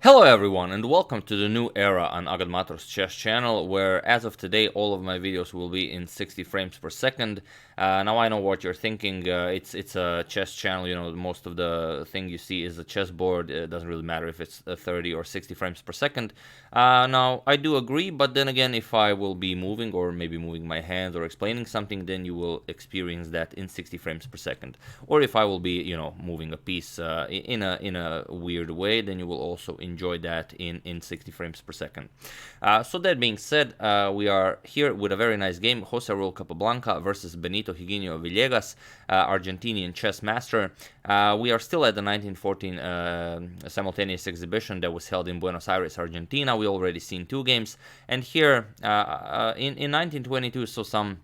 Hello everyone and welcome to the new era on Agadmator's chess channel, where as of today all of my videos will be in 60 frames per second. Now I know what you're thinking, it's a chess channel, you know, most of the thing you see is a chessboard. It doesn't really matter if it's 30 or 60 frames per second. Now I do agree, but then again, if I will be moving or maybe moving my hands or explaining something, then you will experience that in 60 frames per second. Or if I will be, you know, moving a piece in a weird way, then you will also enjoy that in 60 frames per second. So that being said, we are here with a very nice game, Jose Raul Capablanca versus Benito Higinio Villegas, Argentinian chess master. We are still at the 1914 simultaneous exhibition that was held in Buenos Aires, Argentina. We already seen two games, and here in 1922, so some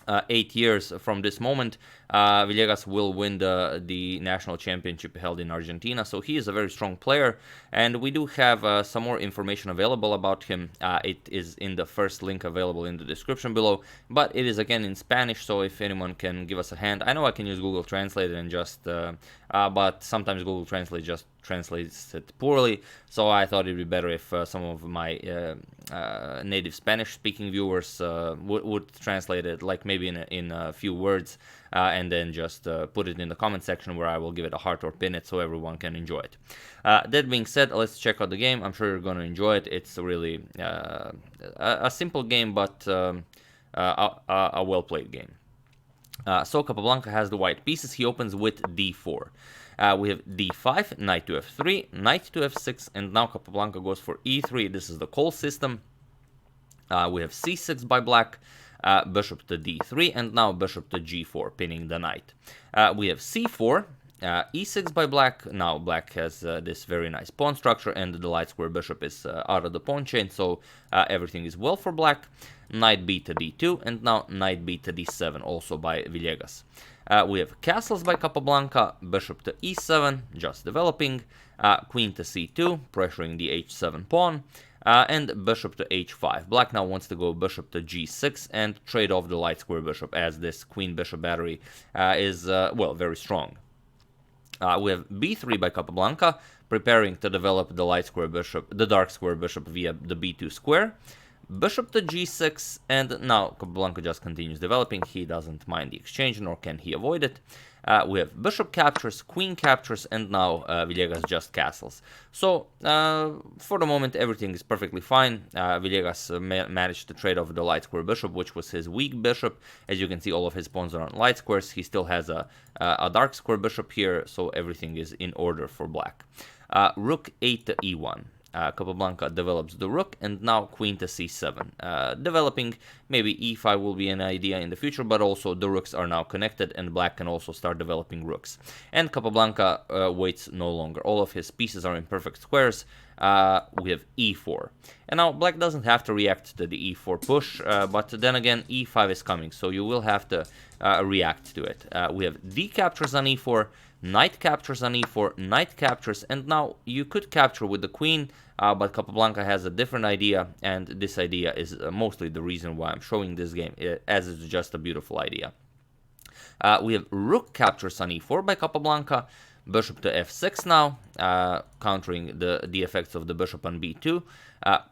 8 years from this moment, Villegas will win the national championship held in Argentina. So he is a very strong player, and we do have some more information available about him. It is in the first link available in the description below, but it is again in Spanish, so if anyone can give us a hand. I know I can use Google Translate and just but sometimes Google Translate just translates it poorly, so I thought it'd be better if some of my native Spanish-speaking viewers would translate it, like maybe in a few words, and then just put it in the comment section where I will give it a heart or pin it so everyone can enjoy it. That being said, let's check out the game. I'm sure you're going to enjoy it. It's really a simple game, but a well-played game. So Capablanca has the white pieces. He opens with d4. We have d5, knight to f3, knight to f6, and now Capablanca goes for e3. This is the Colle system. We have c6 by black, bishop to d3, and now bishop to g4, pinning the knight. We have c4, e6 by black. Now black has this very nice pawn structure, and the light square bishop is out of the pawn chain, so everything is well for black. Knight b to d2, and now knight b to d7, also by Villegas. We have castles by Capablanca, bishop to e7, just developing, queen to c2, pressuring the h7 pawn, and bishop to h5. Black now wants to go bishop to g6 and trade off the light square bishop, as this queen-bishop battery is, well, very strong. We have b3 by Capablanca, preparing to develop the light square bishop, the dark square bishop via the b2 square. Bishop to g6, and now Capablanca just continues developing. He doesn't mind the exchange, nor can he avoid it. We have bishop captures, queen captures, and now Villegas just castles. So, for the moment, everything is perfectly fine. Villegas managed to trade off the light square bishop, which was his weak bishop. As you can see, all of his pawns are on light squares. He still has a dark square bishop here, so everything is in order for black. Rook 8 to e1. Capablanca develops the rook, and now queen to c7. Developing, maybe e5 will be an idea in the future, but also the rooks are now connected, and black can also start developing rooks. And Capablanca waits no longer. All of his pieces are in perfect squares. We have e4. And now black doesn't have to react to the e4 push, but then again, e5 is coming, so you will have to react to it. We have d captures on e4, knight captures on e4, knight captures, and now you could capture with the queen, but Capablanca has a different idea, and this idea is mostly the reason why I'm showing this game, as it's just a beautiful idea. We have rook captures on e4 by Capablanca, bishop to f6 now, countering the effects of the bishop on b2,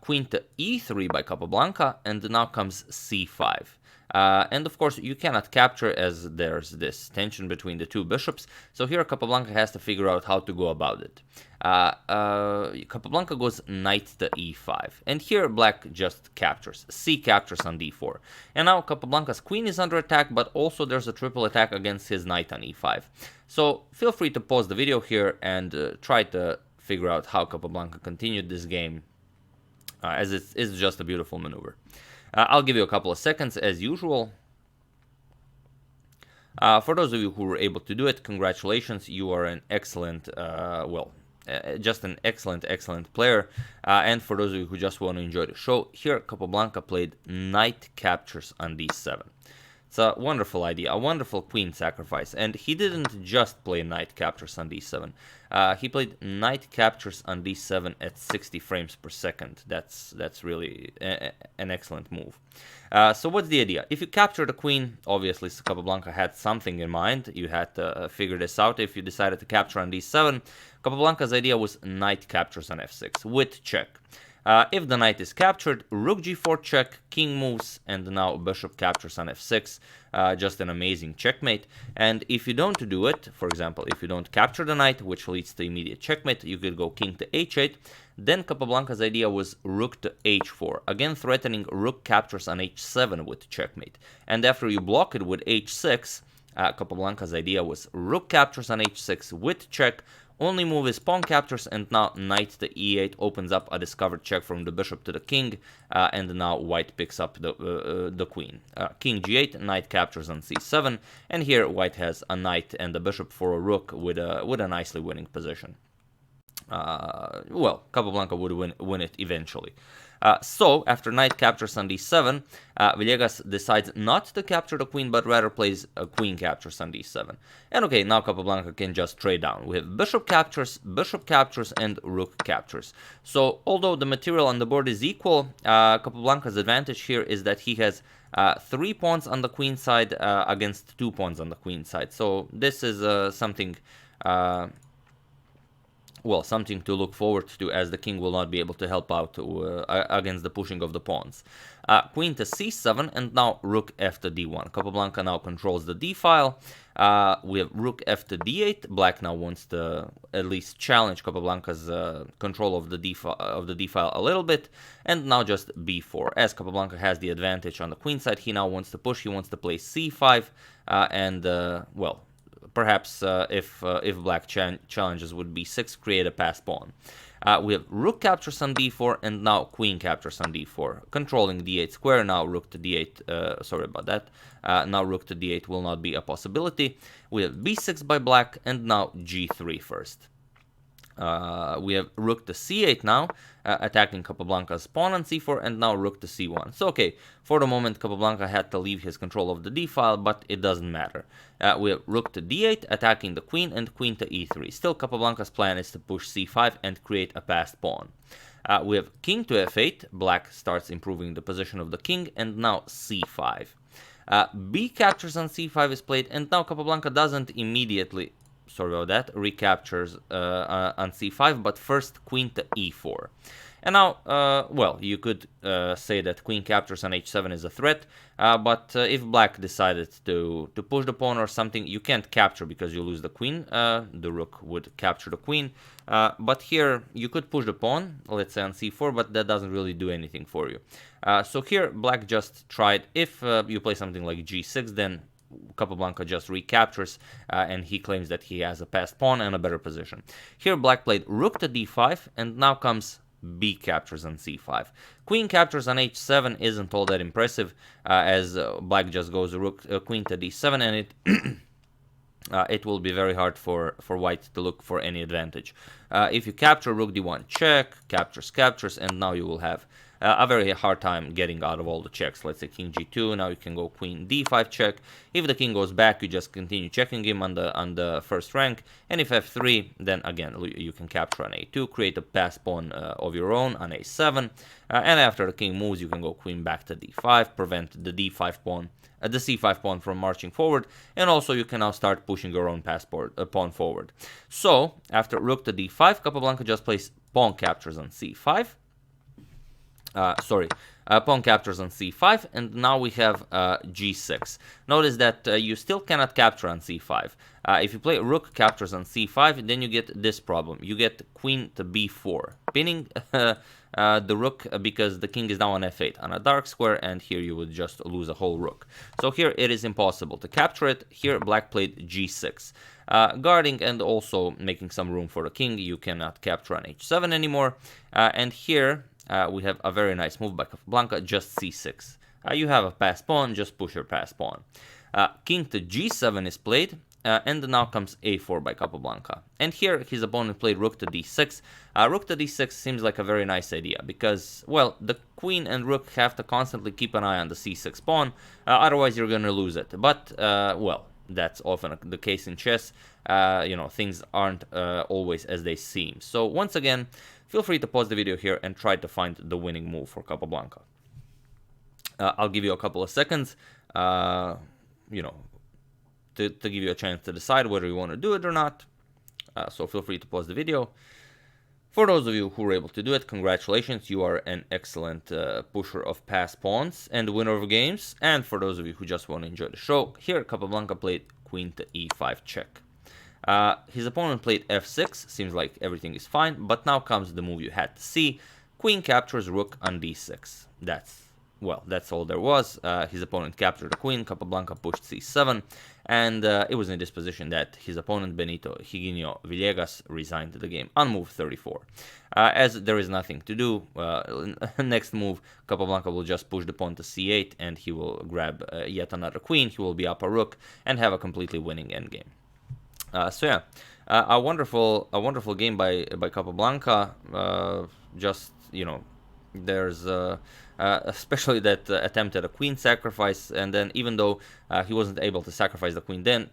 queen to e3 by Capablanca, and now comes c5. And of course, you cannot capture, as there's this tension between the two bishops, so here Capablanca has to figure out how to go about it. Capablanca goes knight to e5, and here black just captures. C captures on d4. And now Capablanca's queen is under attack, but also there's a triple attack against his knight on e5. So feel free to pause the video here and try to figure out how Capablanca continued this game, as it's just a beautiful maneuver. I'll give you a couple of seconds as usual. For those of you who were able to do it, congratulations. You are an excellent, just an excellent player. And for those of you who just want to enjoy the show, here Capablanca played knight captures on d7. It's a wonderful idea, a wonderful queen sacrifice. And he didn't just play knight captures on d7. He played knight captures on d7 at 60 frames per second. That's really an excellent move. So what's the idea? If you capture the queen, obviously Capablanca had something in mind. You had to figure this out. If you decided to capture on d7, Capablanca's idea was knight captures on f6 with check. If the knight is captured, rook g4 check, king moves, and now bishop captures on f6. Just an amazing checkmate. And if you don't do it, for example, if you don't capture the knight, which leads to immediate checkmate, you could go king to h8. Then Capablanca's idea was rook to h4, again threatening rook captures on h7 with checkmate. And after you block it with h6, Capablanca's idea was rook captures on h6 with check. Only move is pawn captures, and now knight to e8 opens up a discovered check from the bishop to the king, and now white picks up the queen. King g8, knight captures on c7, and here white has a knight and a bishop for a rook with a nicely winning position. Well, Capablanca would win it eventually. So, after knight captures on d7, Villegas decides not to capture the queen, but rather plays a queen captures on d7. And okay, now Capablanca can just trade down. We have bishop captures, and rook captures. So, although the material on the board is equal, Capablanca's advantage here is that he has 3 pawns on the queen side against 2 pawns on the queen side. So, this is something... well, something to look forward to, as the king will not be able to help out against the pushing of the pawns. Queen to c7, and now rook f to d1. Capablanca now controls the d file. We have rook f to d8. Black now wants to at least challenge Capablanca's control of the d file a little bit, and now just b4. As Capablanca has the advantage on the queen side, he now wants to push. He wants to play c5, and well, perhaps if black challenges would b6, create a passed pawn. We have rook captures on d4, and now queen captures on d4, controlling d8 square. Now rook to d8, sorry about that, now rook to d8 will not be a possibility. We have b6 by black, and now g3 first. We have rook to c8 now, attacking Capablanca's pawn on c4, and now rook to c1. So okay, for the moment Capablanca had to leave his control of the d file, but it doesn't matter. We have rook to d8, attacking the queen, and queen to e3. Still, Capablanca's plan is to push c5 and create a passed pawn. We have king to f8, black starts improving the position of the king, and now c5. B captures on c5 is played, and now Capablanca doesn't immediately... sorry about that, recaptures on c5, but first queen to e4. And now, well, you could say that queen captures on h7 is a threat, but if black decided to push the pawn or something, you can't capture because you lose the queen. The rook would capture the queen, but here you could push the pawn, let's say on c4, but that doesn't really do anything for you. So here black just tried, if you play something like g6, then Capablanca just recaptures, and he claims that he has a passed pawn and a better position. Here black played rook to d5, and now comes b captures on c5. Queen captures on h7 isn't all that impressive, as black just goes queen to d7, and it will be very hard for white to look for any advantage. If you capture, rook d1 check, captures, and now you will have a very hard time getting out of all the checks. Let's say king g2, now you can go queen d5 check. If the king goes back, you just continue checking him on the first rank, and if f3, then again you can capture on a2, create a passed pawn of your own on a7, and after the king moves, you can go queen back to d5, prevent the d5 pawn, the c5 pawn from marching forward, and also you can now start pushing your own pawn forward. So after rook to d5, Capablanca just plays pawn captures on c5. Pawn captures on c5, and now we have g6. Notice that you still cannot capture on c5. If you play rook captures on c5, then you get this problem. You get queen to b4, pinning the rook because the king is now on f8 on a dark square, and here you would just lose a whole rook. So here it is impossible to capture it. Here black played g6. Guarding and also making some room for the king. You cannot capture on h7 anymore. And here we have a very nice move by Capablanca, just c6. You have a passed pawn, just push your passed pawn. King to g7 is played, and now comes a4 by Capablanca. And here his opponent played rook to d6. Rook to d6 seems like a very nice idea because, well, the queen and rook have to constantly keep an eye on the c6 pawn, otherwise you're going to lose it. But, well, that's often the case in chess. You know, things aren't always as they seem. So once again, feel free to pause the video here and try to find the winning move for Capablanca. I'll give you a couple of seconds, you know, to give you a chance to decide whether you want to do it or not. So feel free to pause the video. For those of you who were able to do it, congratulations, you are an excellent pusher of passed pawns and winner of games. And for those of you who just want to enjoy the show, here Capablanca played queen to e5 check. His opponent played f6, seems like everything is fine, but now comes the move you had to see. Queen captures rook on d6. That's all there was. His opponent captured the queen, Capablanca pushed c7, and it was in this position that his opponent Benito, Higinio, Villegas resigned the game on move 34. As there is nothing to do, next move, Capablanca will just push the pawn to c8, and he will grab yet another queen, he will be up a rook, and have a completely winning endgame. So yeah, a wonderful game by Capablanca. Just, you know, there's especially that attempt at a queen sacrifice, and then even though he wasn't able to sacrifice the queen then,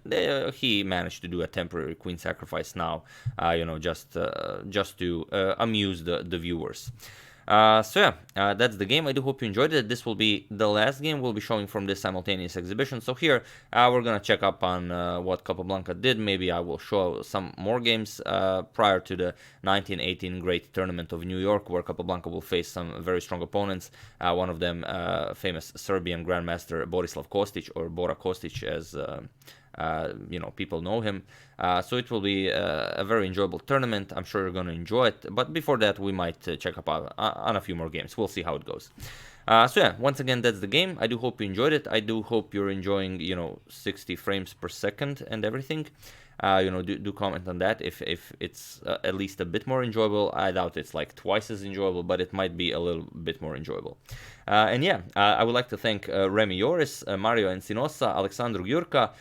he managed to do a temporary queen sacrifice now, you know, just to amuse the viewers. So yeah, that's the game. I do hope you enjoyed it. This will be the last game we'll be showing from this simultaneous exhibition. So here, we're gonna check up on what Capablanca did. Maybe I will show some more games prior to the 1918 Great Tournament of New York, where Capablanca will face some very strong opponents. One of them, famous Serbian Grandmaster Borislav Kostić, or Bora Kostić, as you know, people know him. So it will be a very enjoyable tournament. I'm sure you're going to enjoy it. But before that, we might check up on a few more games. We'll see how it goes. So yeah, once again, that's the game. I do hope you enjoyed it. I do hope you're enjoying, you know, 60 frames per second and everything. You know, do comment on that if it's at least a bit more enjoyable. I doubt it's like twice as enjoyable, but it might be a little bit more enjoyable. And yeah, I would like to thank Remy Joris, Mario Encinosa, Alexandru Gyurka,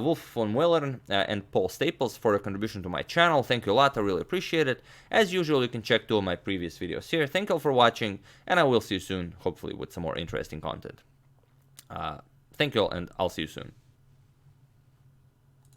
Wolf von Wellern, and Paul Staples for their contribution to my channel. Thank you a lot, I really appreciate it. As usual, you can check two of my previous videos here. Thank you all for watching, and I will see you soon, hopefully with some more interesting content. Thank you all, and I'll see you soon.